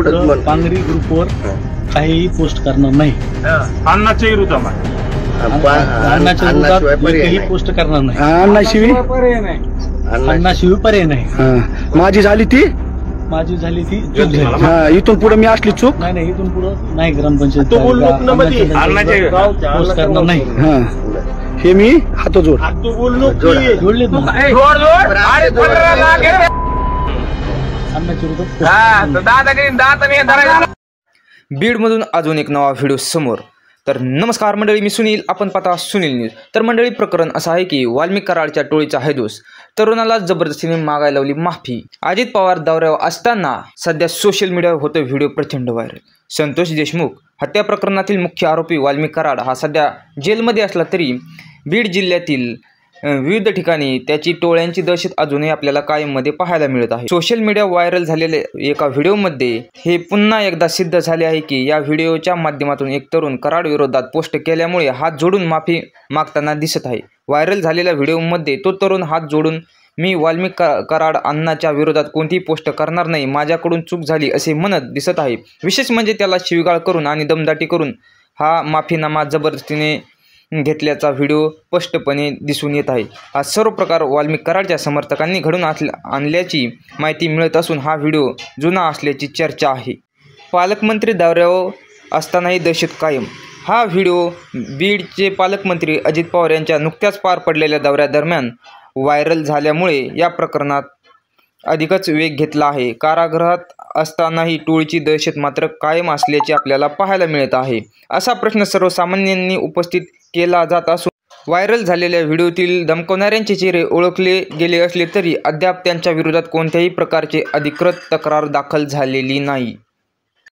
पांगरी ग्रुपवर काहीही पोस्ट करणार नाही। अन्नाच्या विरोधात अन्नाच्या विरोधात एकही पोस्ट करणार नाही। अन्नाशिवाय पर्याय नाही। माझी झाली ती चूक झाली। इथून पुढे मी असली चूक नाही इथून पुढे नाही। ग्रामपंचायत पोस्ट करणार नाही। हे मी हात जोड जोडलेत ना। अन्नाच्या विरोधात बीडमधून अजून एक नवा व्हिडिओ समोर। तर नमस्कार मंडळी, मी सुनील, आपण पाहता सुनील न्यूज। तर मंडळी, प्रकरण असं आहे की वाल्मिक कराडच्या टोळीचा हैदोस तरुणाला जबरदस्तीने मागायला लावली माफी। अजित पवार दौऱ्यावर असताना सध्या सोशल मीडियावर होतो व्हिडिओ प्रचंड व्हायरल। संतोष देशमुख हत्या प्रकरणातील मुख्य आरोपी वाल्मिक कराड हा सध्या जेलमध्ये असला तरी बीड जिल्ह्यातील विविध ठिकाणी त्याची टोळ्यांची दहशत अजूनही आपल्याला कायममध्ये पाहायला मिळत आहे। सोशल मीडिया व्हायरल झालेल्या एका व्हिडिओमध्ये हे पुन्हा एकदा सिद्ध झाले आहे की या व्हिडिओच्या माध्यमातून एक तरुण कराड विरोधात पोस्ट केल्यामुळे हात जोडून माफी मागताना दिसत आहे। व्हायरल झालेल्या व्हिडिओमध्ये तो तरुण हात जोडून मी वाल्मिक कराड अण्णाच्या विरोधात कोणतीही पोस्ट करणार नाही, माझ्याकडून चूक झाली असे म्हणत दिसत आहे। विशेष म्हणजे त्याला शिवीगाळ करून आणि दमदाटी करून हा माफीनामा जबरदस्तीने घेतल्याचा व्हिडिओ स्पष्टपणे दिसून येत आहे। हा सर्व प्रकार वाल्मिक कराडच्या समर्थकांनी घडून आणल्याची माहिती मिळत असून हा व्हिडिओ जुना असल्याची चर्चा आहे। पालकमंत्री दौऱ्यावर असतानाही दहशत कायम। हा व्हिडिओ बीडचे पालकमंत्री अजित पवार यांच्या नुकत्याच पार पडलेल्या दौऱ्यादरम्यान व्हायरल झाल्यामुळे या प्रकरणात अधिकच वेग घेतला आहे। कारागृहात असतानाही टोळीची दहशत मात्र कायम असल्याचे आपल्याला पाहायला मिळत आहे। असा प्रश्न सर्वसामान्यांनी उपस्थित केला जात असून व्हायरल झालेल्या व्हिडिओतील धमकवणाऱ्यांचे चेहरे ओळखले गेले असले तरी अद्याप त्यांच्या विरोधात कोणत्याही प्रकारचे अधिकृत तक्रार दाखल झालेली नाही।